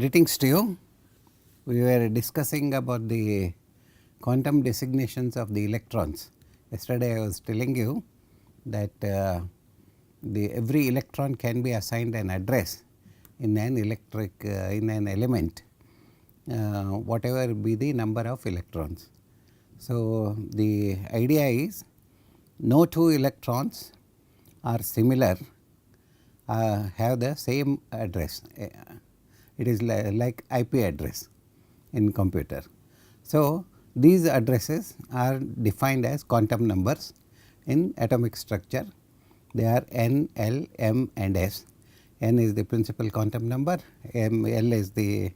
Greetings to you. We were discussing about the quantum designations of the electrons. Yesterday I was telling you that every electron can be assigned an address in an in an element, whatever be the number of electrons. So, the idea is no two electrons are similar, have the same address. It is like IP address in computer. So, these addresses are defined as quantum numbers in atomic structure. They are n, l, m and s. N is the principal quantum number, L is the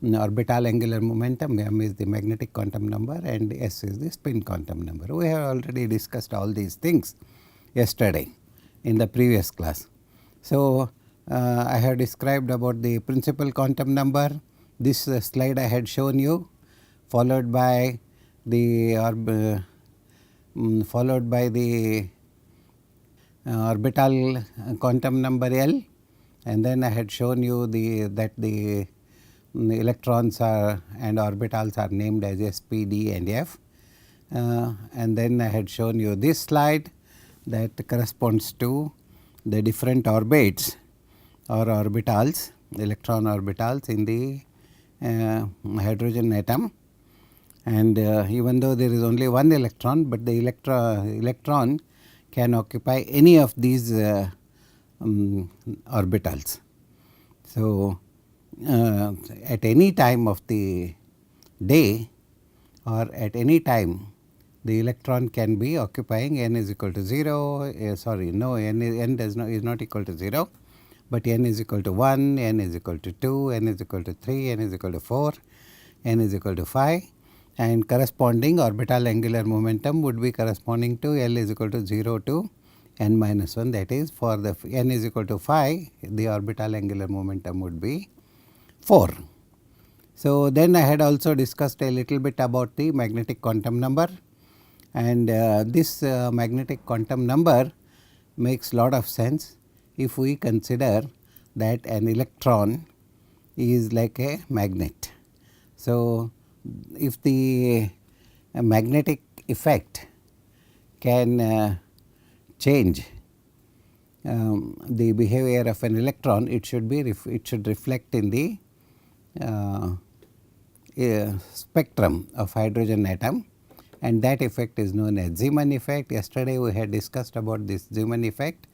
orbital angular momentum, m is the magnetic quantum number and s is the spin quantum number. We have already discussed all these things yesterday in the previous class. So, I have described about the principal quantum number. This slide I had shown you, followed by the orbital quantum number L, and then I had shown you that the electrons and orbitals are named as s, p, d and f, and then I had shown you this slide that corresponds to the different orbits or orbitals, electron orbitals in the hydrogen atom. And even though there is only one electron, but the electron can occupy any of these orbitals. So, at any time of the day or at any time, the electron can be occupying n is equal to 0, n is not equal to 0, but n is equal to 1, n is equal to 2, n is equal to 3, n is equal to 4, n is equal to 5, and corresponding orbital angular momentum would be corresponding to L is equal to 0 to n minus 1, that is for the n is equal to 5, the orbital angular momentum would be 4. So, then I had also discussed a little bit about the magnetic quantum number, and this magnetic quantum number makes lot of sense if we consider that an electron is like a magnet. So, if the magnetic effect can change the behavior of an electron, it should reflect in the spectrum of hydrogen atom, and that effect is known as Zeeman effect. Yesterday we had discussed about this Zeeman effect,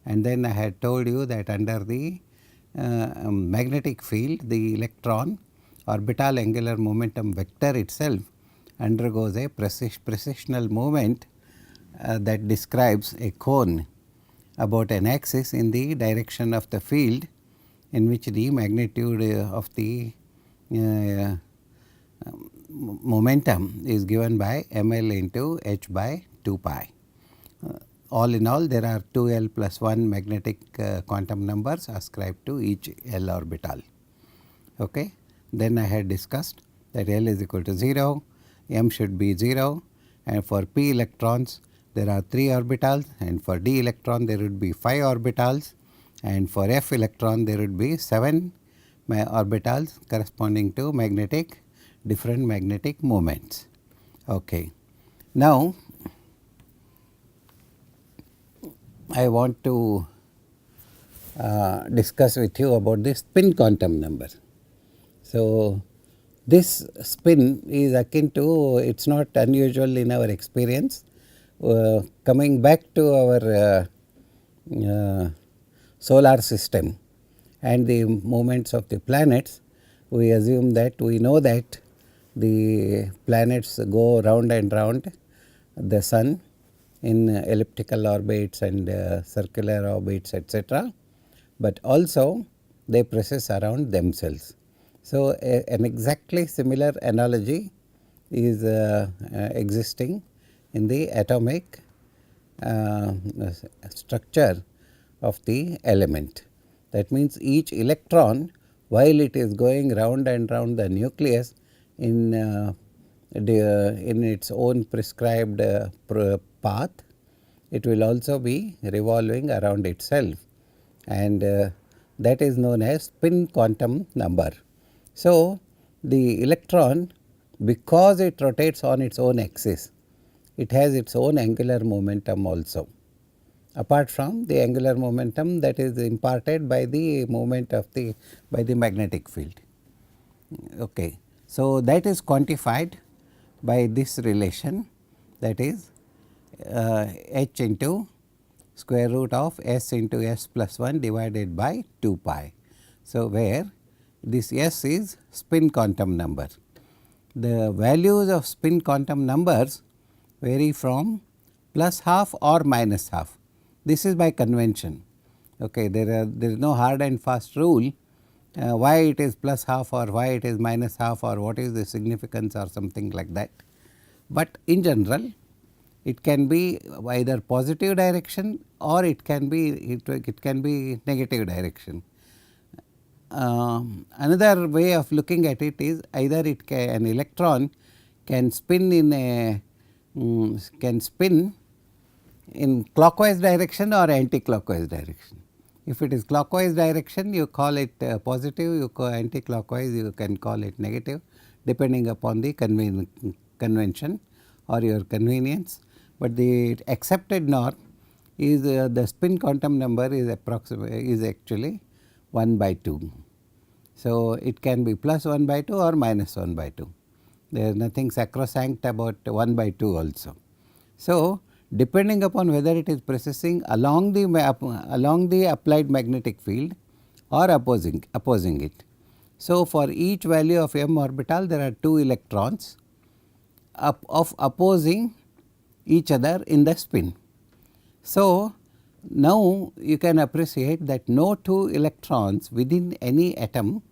and then I had told you that under the magnetic field, the electron orbital angular momentum vector itself undergoes a precessional movement that describes a cone about an axis in the direction of the field, in which the magnitude of the momentum is given by ml into h by 2 pi. All in all, there are 2l plus 1 magnetic quantum numbers ascribed to each l orbital. Okay. Then I had discussed that L is equal to 0, m should be 0, and for p electrons there are 3 orbitals, and for d electron there would be 5 orbitals, and for f electron there would be 7 orbitals corresponding to different magnetic moments. Okay. Now, I want to discuss with you about the spin quantum number. So, this spin is akin to, it is not unusual in our experience. Coming back to our solar system and the movements of the planets, we assume that we know that the planets go round and round the sun in elliptical orbits and circular orbits, etc., but also they precess around themselves. So, an exactly similar analogy is existing in the atomic structure of the element. That means, each electron, while it is going round and round the nucleus in its own prescribed path, it will also be revolving around itself, and that is known as spin quantum number. So, the electron, because it rotates on its own axis, it has its own angular momentum also, apart from the angular momentum that is imparted by the movement of the by the magnetic field. Okay. So, that is quantified by this relation, that is h into square root of s into s plus 1 divided by 2 pi. So, where this s is spin quantum number. The values of spin quantum numbers vary from plus half or minus half. This is by convention. Okay. There is no hard and fast rule why it is plus half or why it is minus half or what is the significance or something like that. But in general it can be either positive direction or it can be negative direction. Another way of looking at it is either an electron can spin in clockwise direction or anti-clockwise direction. If it is clockwise direction, you call it positive, you call anti-clockwise, you can call it negative, depending upon the convention or your convenience. But the accepted norm is the spin quantum number is actually 1 by 2. So, it can be plus 1 by 2 or minus 1 by 2. There is nothing sacrosanct about 1 by 2 also. So, depending upon whether it is precessing along the applied magnetic field or opposing it. So, for each value of m orbital there are 2 electrons of opposing each other in the spin. So, now you can appreciate that no 2 electrons within any atom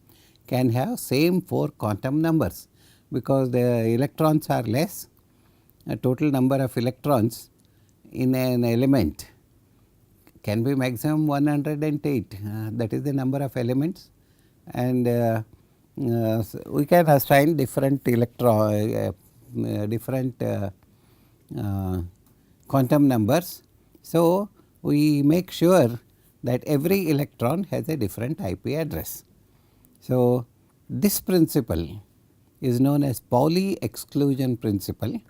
can have same 4 quantum numbers, because the electrons are less. A total number of electrons in an element can be maximum 108, that is the number of elements, and we can assign different quantum numbers. So, we make sure that every electron has a different IP address. So, this principle is known as Pauli exclusion principle,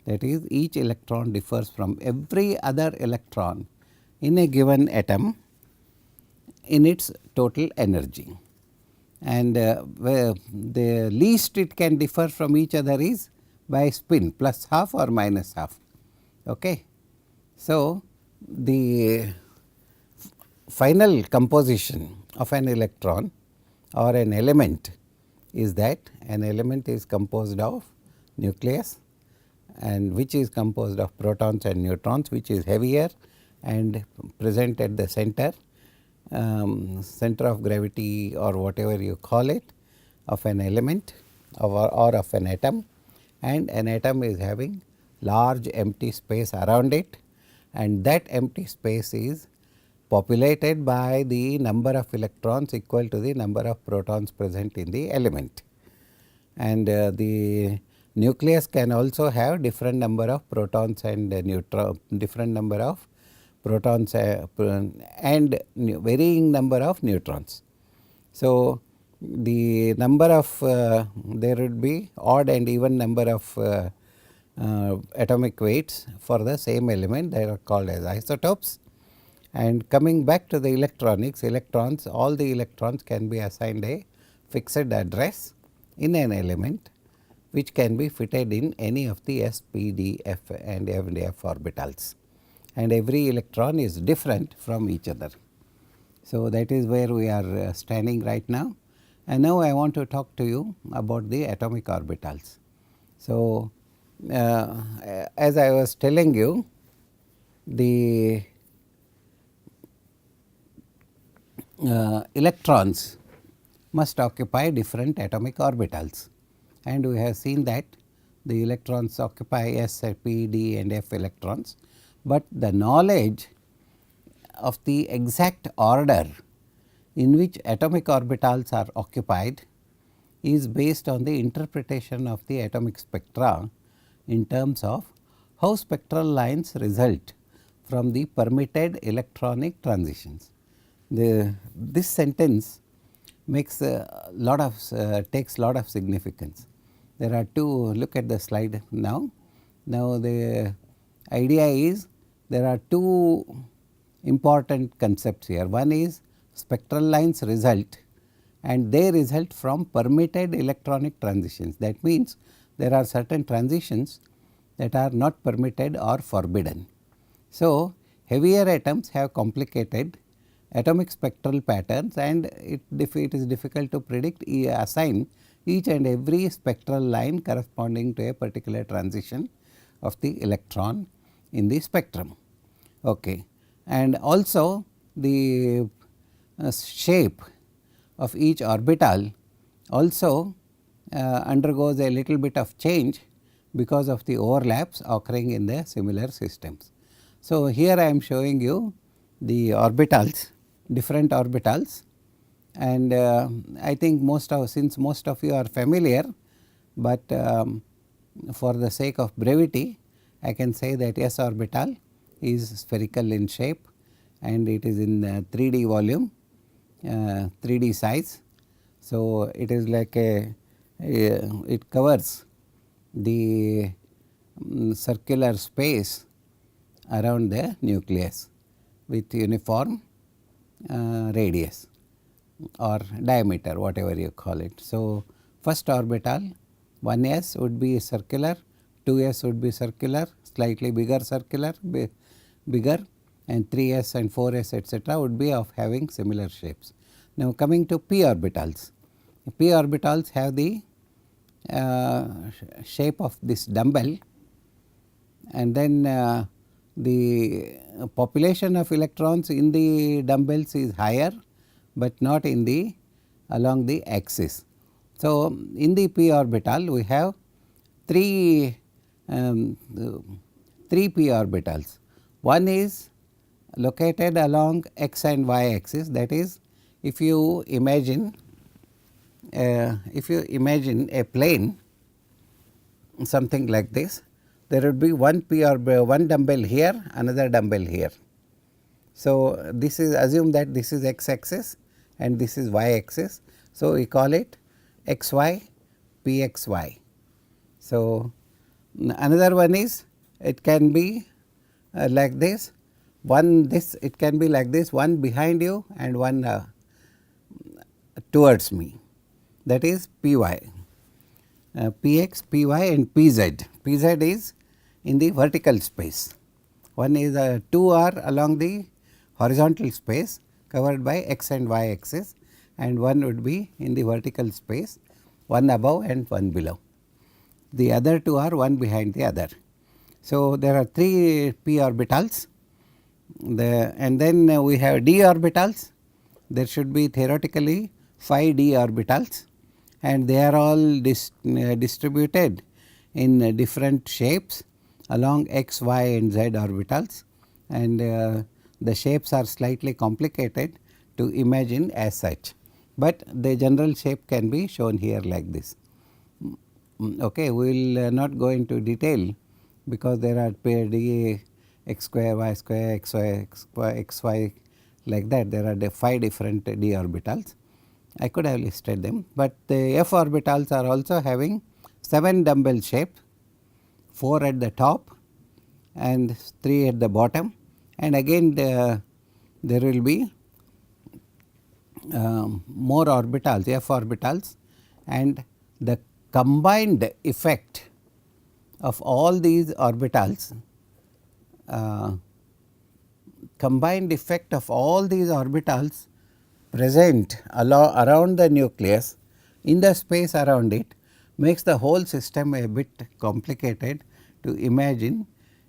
that is each electron differs from every other electron in a given atom in its total energy, and where the least it can differ from each other is by spin plus half or minus half. Okay. So, the final composition of an electron or an element is that an element is composed of nucleus, and which is composed of protons and neutrons, which is heavier and present at the center of gravity or whatever you call it of an element or of an atom, and an atom is having large empty space around it, and that empty space is populated by the number of electrons equal to the number of protons present in the element. And the nucleus can also have different number of protons and different number of protons and varying number of neutrons. So, the number of there would be odd and even number of atomic weights for the same element, they are called as isotopes. And coming back to the electronics, all the electrons can be assigned a fixed address in an element, which can be fitted in any of the s, p, d, f and f orbitals, and every electron is different from each other. So, that is where we are standing right now, and now I want to talk to you about the atomic orbitals. So, as I was telling you, the electrons must occupy different atomic orbitals, and we have seen that the electrons occupy s, p, d and f electrons, but the knowledge of the exact order in which atomic orbitals are occupied is based on the interpretation of the atomic spectra in terms of how spectral lines result from the permitted electronic transitions. This sentence makes a lot of takes lot of significance. There are two, look at the slide now. Now the idea is there are two important concepts here. One is spectral lines result, and they result from permitted electronic transitions. That means there are certain transitions that are not permitted or forbidden. So, heavier atoms have complicated atomic spectral patterns, and it is difficult to predict, assign each and every spectral line corresponding to a particular transition of the electron in the spectrum. Okay. And also the shape of each orbital also undergoes a little bit of change because of the overlaps occurring in the similar systems. So, here I am showing you the orbitals, different orbitals, and I think since most of you are familiar, but for the sake of brevity I can say that S orbital is spherical in shape and it is in 3D volume, 3D size. So, it is like it covers the circular space around the nucleus with uniform radius or diameter, whatever you call it. So, first orbital 1s would be circular, 2s would be circular, slightly bigger circular, bigger, and 3s and 4s etc. would be of having similar shapes. Now, coming to p orbitals. P orbitals have the shape of this dumbbell, and then the population of electrons in the dumbbells is higher, but not in the along the axis. So, in the p orbital we have three p orbitals. One is located along x and y axis, that is, if you imagine a plane something like this, there would be one one dumbbell here, another dumbbell here. So, this is, assume that this is x axis and this is y axis. So, we call it xy pxy. So, another one is it can be like this, it can be like this, one behind you and one towards me, that is py, px, py and pz. Pz is in the vertical space. One is two are along the horizontal space covered by x and y axis, and one would be in the vertical space, one above and one below. The other two are one behind the other. So, there are three p orbitals, and then we have d orbitals. There should be theoretically 5 d orbitals, and they are all distributed in different shapes along x, y and z orbitals, and the shapes are slightly complicated to imagine as such, but the general shape can be shown here like this. Okay, we will not go into detail because there are d x square, y square, xy like that. There are 5 different d orbitals. I could have listed them, but the f orbitals are also having 7 dumbbell shape, 4 at the top and 3 at the bottom, and again there will be more orbitals, f orbitals, and the combined effect of all these orbitals, present around the nucleus in the space around it makes the whole system a bit complicated to imagine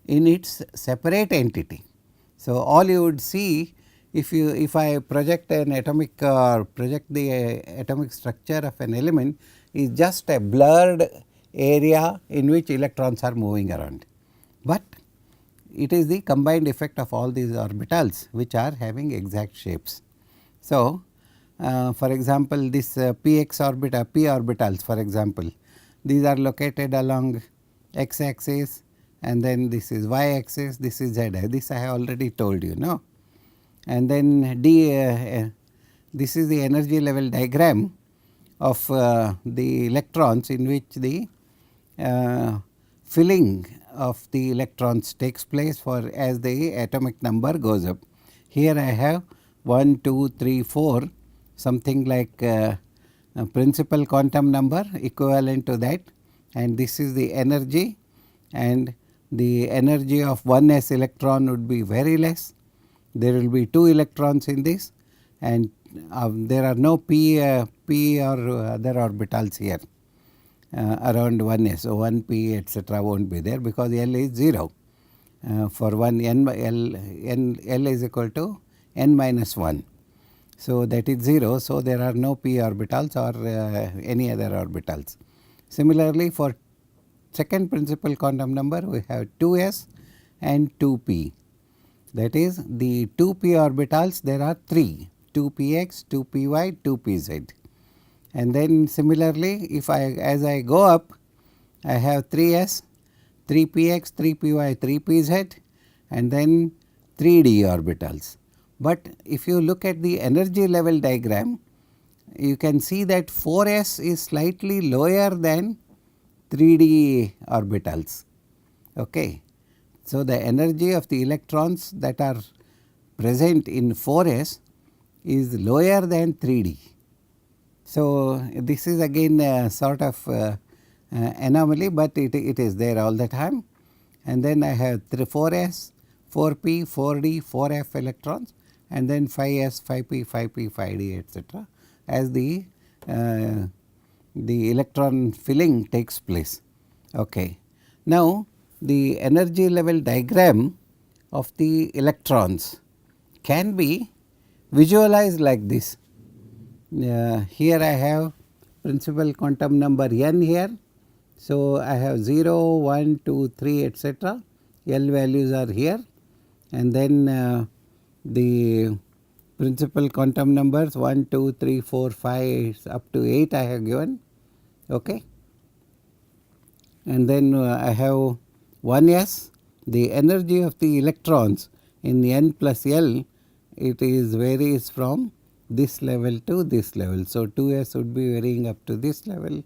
in its separate entity. So, all you would see if I project an atomic project the atomic structure of an element is just a blurred area in which electrons are moving around, but it is the combined effect of all these orbitals which are having exact shapes. So, for example, this px orbital, p orbitals for example, these are located along x axis, and then this is y axis, this is z, this I have already told you, no. And then this is the energy level diagram of the electrons, in which the filling of the electrons takes place for as the atomic number goes up. Here I have 1, 2, 3, 4, something like a principal quantum number equivalent to that, and this is the energy, and the energy of 1s electron would be very less. There will be 2 electrons in this, and there are no p or other orbitals here around 1s. So 1p etc. won't be there, because L is 0 for 1 L is equal to n minus 1. So that is 0. So there are no p orbitals or any other orbitals. Similarly, for second principal quantum number, we have 2s and 2p. That is, the 2p orbitals, there are 3: 2px, 2py, 2pz. And then similarly, if as I go up, I have 3s, 3px, 3py, 3pz, and then 3d orbitals. But if you look at the energy level diagram, you can see that 4s is slightly lower than 3d orbitals. Okay. So, the energy of the electrons that are present in 4s is lower than 3d. So, this is again a sort of anomaly, but it is there all the time. And then I have 4s, 4p, 4d, 4f electrons, and then 5s, 5p, 5p, 5d etc. as the electron filling takes place. Okay. Now, the energy level diagram of the electrons can be visualized like this. Here I have principal quantum number n here. So, I have 0, 1, 2, 3 etc. L values are here, and then the principal quantum numbers 1, 2, 3, 4, 5 up to 8 I have given. Okay. And then I have 1s, the energy of the electrons in n plus L, it is varies from this level to this level. So, 2s would be varying up to this level,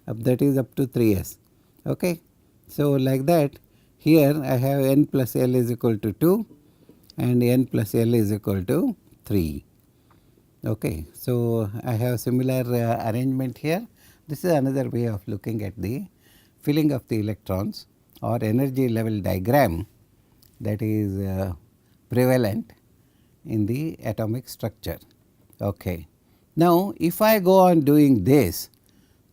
that is up to 3s. Okay. So, like that, here I have n plus L is equal to 2 and n plus L is equal to 3. Okay. So, I have similar arrangement here. This is another way of looking at the filling of the electrons or energy level diagram that is prevalent in the atomic structure. Okay. Now, if I go on doing this,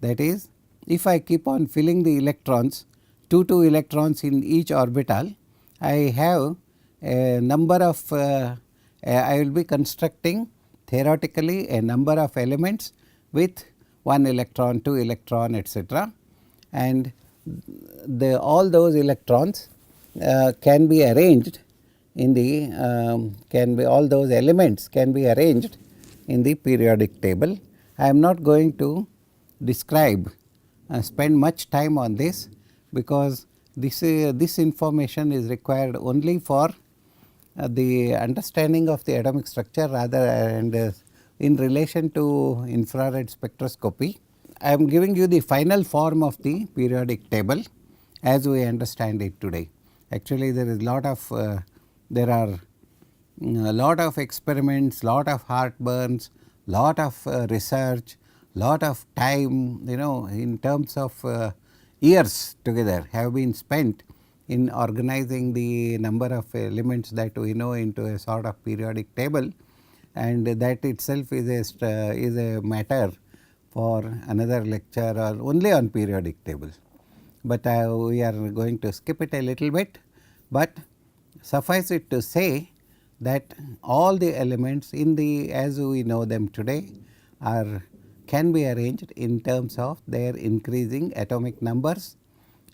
that is, if I keep on filling the electrons, 2 electrons in each orbital, I have a number of I will be constructing theoretically a number of elements with 1 electron, 2 electron etc. And all those electrons can be arranged in the all those elements can be arranged in the periodic table. I am not going to describe spend much time on this, because this information is required only for the understanding of the atomic structure rather and in relation to infrared spectroscopy. I am giving you the final form of the periodic table as we understand it today. Actually, there is lot of there are a lot of experiments, lot of heartburns, lot of research, lot of time, in terms of years together have been spent in organizing the number of elements that we know into a sort of periodic table, and that itself is a matter for another lecture or only on periodic table. But we are going to skip it a little bit, but suffice it to say that all the elements in the as we know them today can be arranged in terms of their increasing atomic numbers,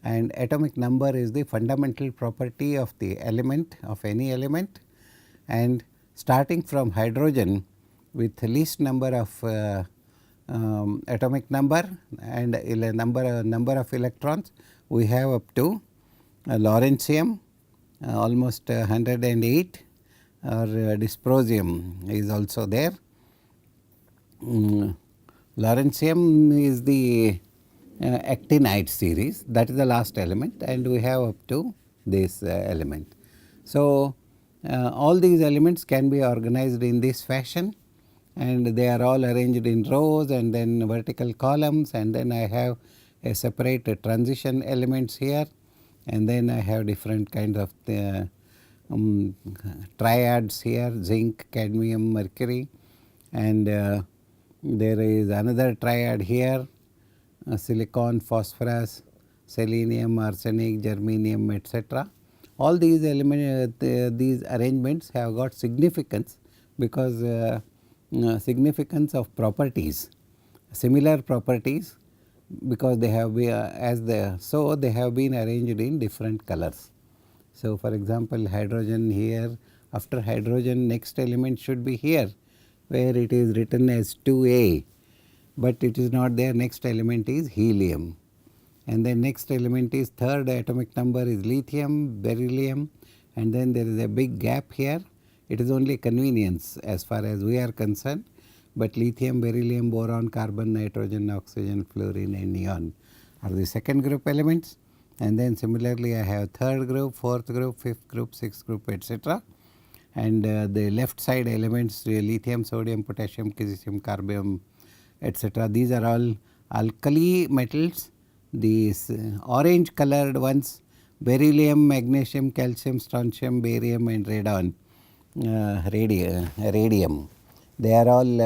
and atomic number is the fundamental property of the element of any element, and starting from hydrogen with least number of atomic number and number of electrons, we have up to lawrencium almost 108, or dysprosium is also there, Lawrencium is the actinide series, that is the last element, and we have up to this element. So, all these elements can be organized in this fashion, and they are all arranged in rows and then vertical columns, and then I have a separate transition elements here, and then I have different kinds of triads here, zinc, cadmium, mercury, and there is another triad here, silicon, phosphorus, selenium, arsenic, germanium, etc. All these elements, these arrangements have got significance because significance of properties, similar properties, because they have been they have been arranged in different colors. So, for example, hydrogen here, after hydrogen next element should be here, where it is written as 2A, but it is not there. Next element is helium, and then next element is third atomic number is lithium, beryllium, and then there is a big gap here. It is only convenience as far as we are concerned, but lithium, beryllium, boron, carbon, nitrogen, oxygen, fluorine and neon are the second group elements, and then similarly I have third group, fourth group, fifth group, sixth group, etc. And the left side elements, lithium, sodium, potassium, caesium, carbon, etc. These are all alkali metals. These orange colored ones, beryllium, magnesium, calcium, strontium, barium and radium. They are all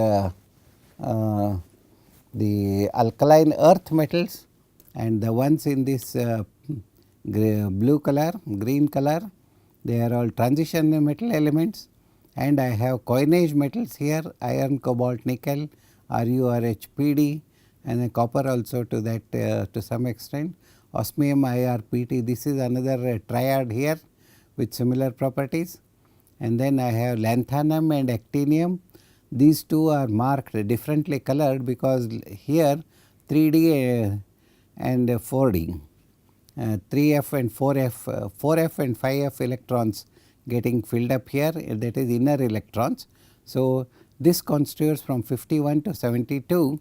the alkaline earth metals, and the ones in this blue color, green color, they are all transition metal elements, and I have coinage metals here, iron, cobalt, nickel, Ru, Rh, Pd, and then copper also to that to some extent, osmium, Ir, Pt. This is another triad here with similar properties, and then I have lanthanum and actinium. These two are marked differently colored because here 3D and 4D. 3f and 4f, 4f and 5f electrons getting filled up here, that is inner electrons. So, this constitutes from 51 to 72,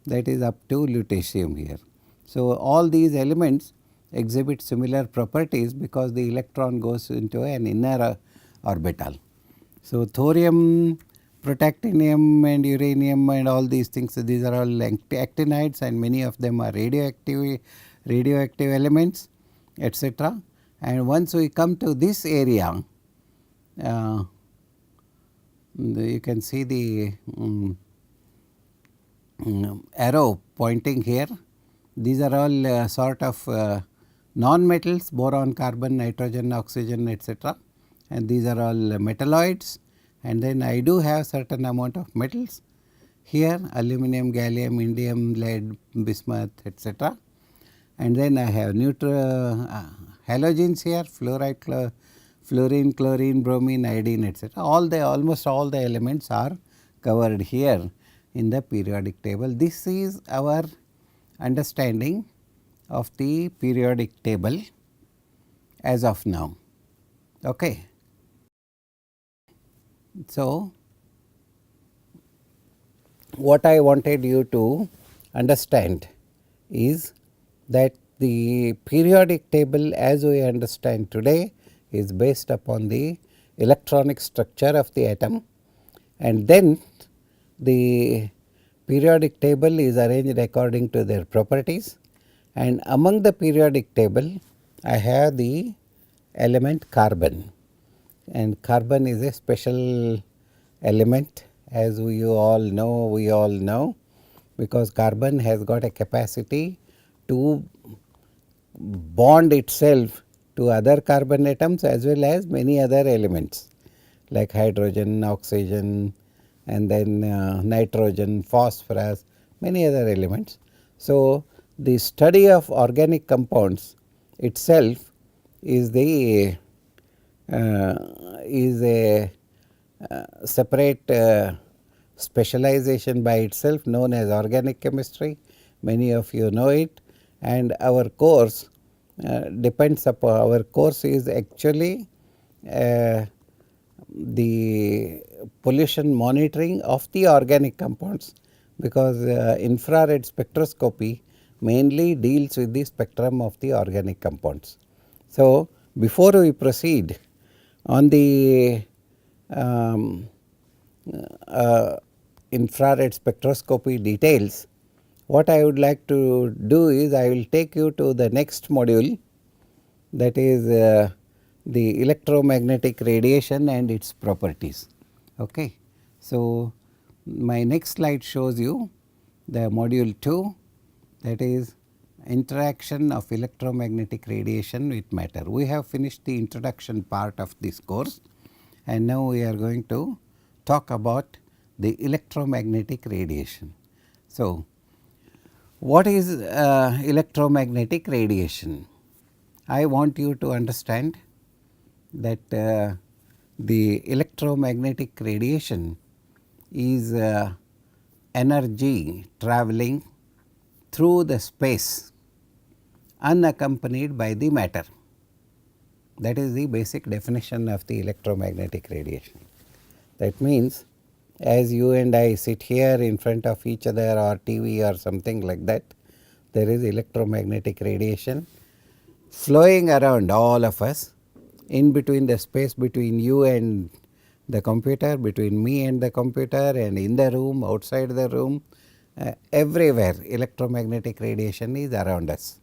that is up to lutetium here. So, all these elements exhibit similar properties because the electron goes into an inner orbital. So, thorium, protactinium and uranium and all these things, these are all actinides, and many of them are radioactive elements, etc. And once we come to this area, you can see the arrow pointing here. These are all sort of non-metals, boron, carbon, nitrogen, oxygen, etc. And these are all metalloids, and then I do have certain amount of metals here, aluminum, gallium, indium, lead, bismuth, etc. And then I have halogens here, fluoride, fluorine, chlorine, bromine, iodine, etc. Almost all the elements are covered here in the periodic table. This is our understanding of the periodic table as of now. Okay. So, what I wanted you to understand is that the periodic table as we understand today is based upon the electronic structure of the atom, and then the periodic table is arranged according to their properties, and among the periodic table I have the element carbon, and carbon is a special element, as we all know, because carbon has got a capacity to bond itself to other carbon atoms as well as many other elements like hydrogen, oxygen, and then nitrogen, phosphorus, many other elements. So, the study of organic compounds itself is a separate specialization by itself known as organic chemistry. Many of you know it, and our course depends upon, our course is actually the pollution monitoring of the organic compounds, because infrared spectroscopy mainly deals with the spectrum of the organic compounds. So, before we proceed on the uh, infrared spectroscopy details, what I would like to do is I will take you to the next module, that is the electromagnetic radiation and its properties. Okay. So, my next slide shows you the module 2, that is interaction of electromagnetic radiation with matter. We have finished the introduction part of this course, and now we are going to talk about the electromagnetic radiation. So, what is electromagnetic radiation? I want you to understand that the electromagnetic radiation is energy travelling through the space unaccompanied by the matter. That is the basic definition of the electromagnetic radiation. That means, as you and I sit here in front of each other or TV or something like that, there is electromagnetic radiation flowing around all of us, in between the space between you and the computer, between me and the computer, and in the room, outside the room, everywhere electromagnetic radiation is around us.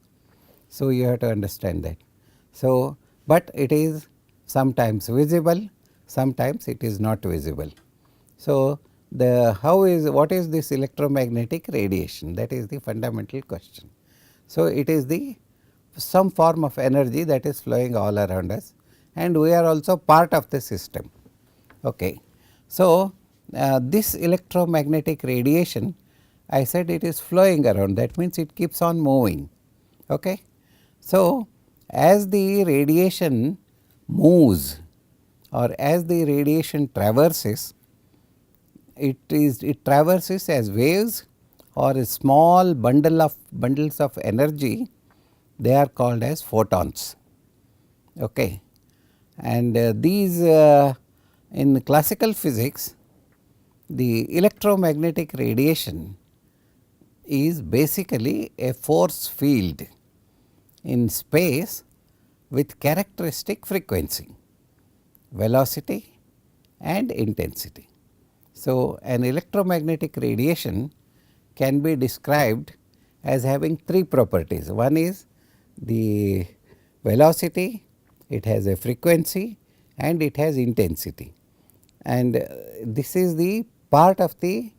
So, you have to understand that. So, but it is sometimes visible, sometimes it is not visible. So, what is this electromagnetic radiation? That is the fundamental question. So, it is the some form of energy that is flowing all around us, and we are also part of the system. Okay. So, this electromagnetic radiation, I said it is flowing around, that means it keeps on moving. Okay. So, as the radiation moves or as the radiation traverses, it traverses as waves or a small bundles of energy, they are called as photons. Okay. And these in classical physics, the electromagnetic radiation is basically a force field in space with characteristic frequency, velocity and intensity. So, an electromagnetic radiation can be described as having three properties. One is the velocity, it has a frequency, and it has intensity. And this is the part of the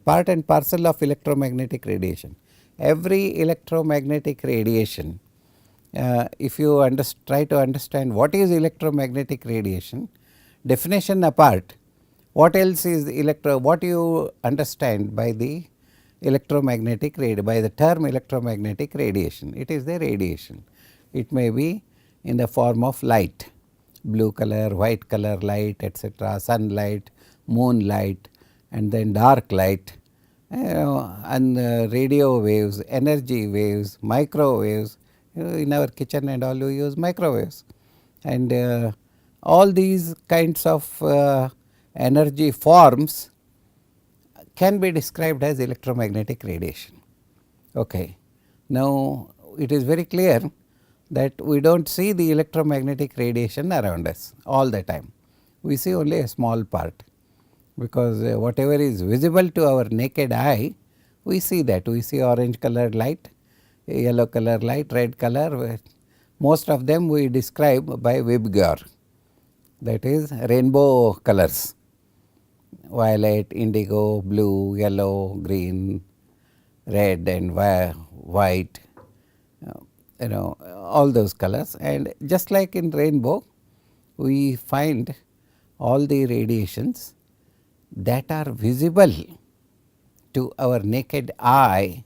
part and parcel of electromagnetic radiation. Every electromagnetic radiation, if you try to understand what is electromagnetic radiation, definition apart, what else is what you understand by the electromagnetic by the term electromagnetic radiation? It is the radiation. It may be in the form of light, blue color, white color light, etc., sunlight, moonlight, and then dark light, and radio waves, energy waves, microwaves. In our kitchen and all we use microwaves, and all these kinds of energy forms can be described as electromagnetic radiation. Okay. Now, it is very clear that we do not see the electromagnetic radiation around us all the time. We see only a small part, because whatever is visible to our naked eye, we see that. We see orange colored light, yellow color light, red color. Most of them we describe by Vibgyor, that is rainbow colors, violet, indigo, blue, yellow, green, red and white, all those colors. And just like in rainbow, we find all the radiations that are visible to our naked eye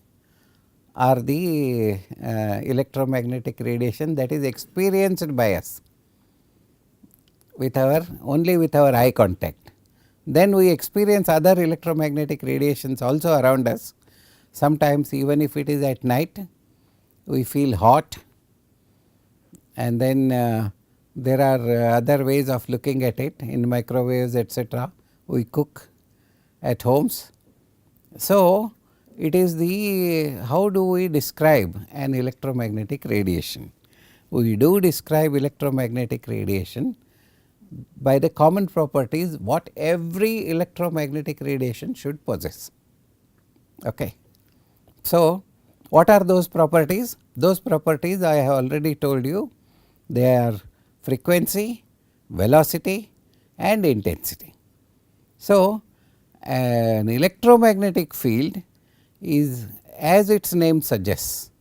are the electromagnetic radiation that is experienced by us with only with our eye contact. Then we experience other electromagnetic radiations also around us. Sometimes even if it is at night, we feel hot, and then there are other ways of looking at it in microwaves, etc. We cook at homes, So, it is the how do we describe an electromagnetic radiation? We do describe electromagnetic radiation by the common properties what every electromagnetic radiation should possess. Okay. So, what are those properties? Those properties I have already told you, they are frequency, velocity and intensity. So, an electromagnetic field is, as its name suggests,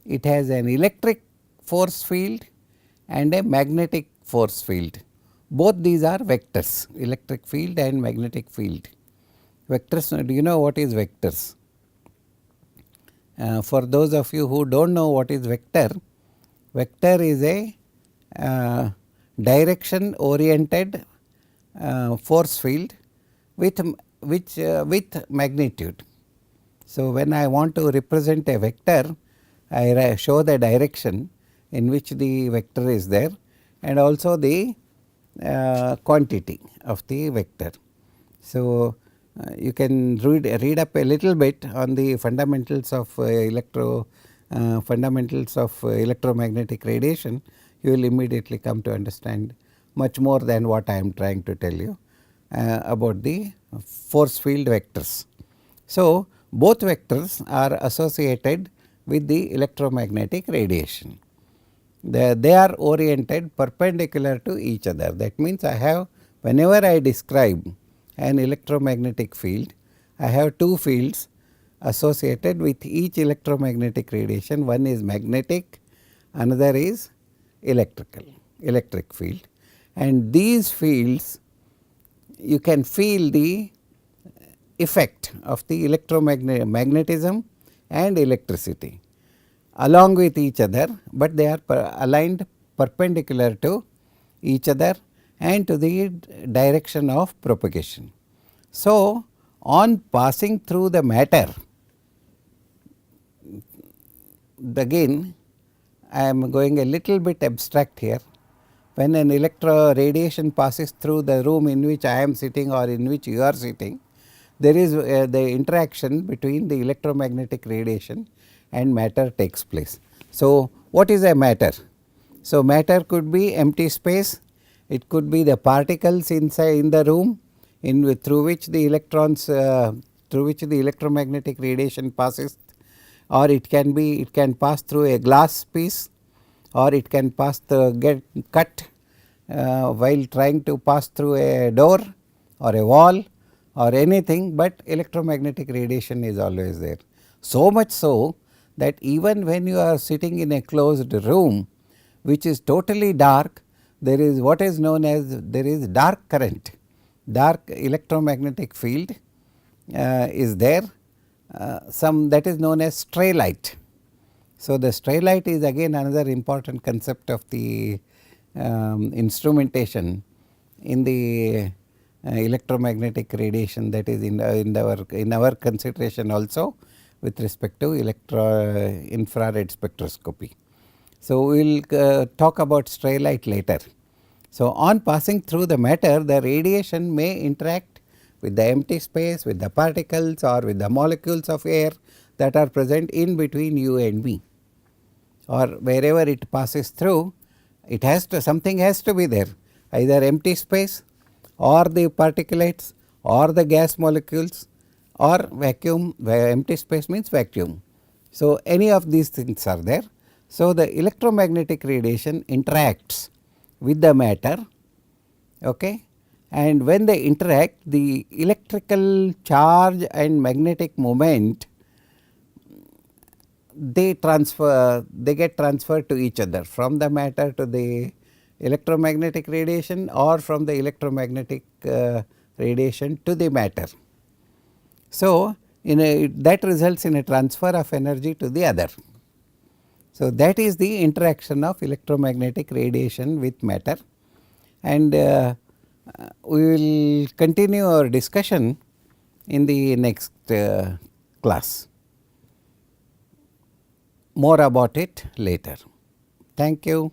it has an electric force field and a magnetic force field. Both these are vectors, electric field and magnetic field. Vectors, do you know what is vectors? For those of you who do not know what is vector, vector is a direction oriented force field with with magnitude. So, when I want to represent a vector, I show the direction in which the vector is there and also the quantity of the vector. So, you can read up a little bit on the fundamentals of fundamentals of electromagnetic radiation. You will immediately come to understand much more than what I am trying to tell you about the force field vectors. So, both vectors are associated with the electromagnetic radiation. They are oriented perpendicular to each other. That means, I have, whenever I describe an electromagnetic field, I have two fields associated with each electromagnetic radiation. One is magnetic, another is electric field, and these fields you can feel the effect of the electromagnetism and electricity along with each other, but they are aligned perpendicular to each other and to the direction of propagation. So, on passing through the matter, again I am going a little bit abstract here. When an radiation passes through the room in which I am sitting or in which you are sitting, there is the interaction between the electromagnetic radiation and matter takes place. So, what is a matter? So, matter could be empty space, it could be the particles inside in the room through which the electrons through which the electromagnetic radiation passes, or it can pass through a glass piece, or it can get cut while trying to pass through a door or a wall or anything, but electromagnetic radiation is always there. So much so that even when you are sitting in a closed room which is totally dark, there is what is known as dark current, dark electromagnetic field is there, some that is known as stray light. So, the stray light is again another important concept of the instrumentation in the electromagnetic radiation, that is in our consideration also with respect to infrared spectroscopy. So, we will talk about stray light later. So, on passing through the matter, the radiation may interact with the empty space, with the particles or with the molecules of air that are present in between you and me, or wherever it passes through. It has to, something has to be there, either empty space or the particulates or the gas molecules or vacuum, where empty space means vacuum. So, any of these things are there. So, the electromagnetic radiation interacts with the matter, okay, and when they interact, the electrical charge and magnetic moment, they get transferred to each other from the matter to the electromagnetic radiation, or from the electromagnetic radiation to the matter. So, that results in a transfer of energy to the other. So, that is the interaction of electromagnetic radiation with matter, and we will continue our discussion in the next class. More about it later. Thank you.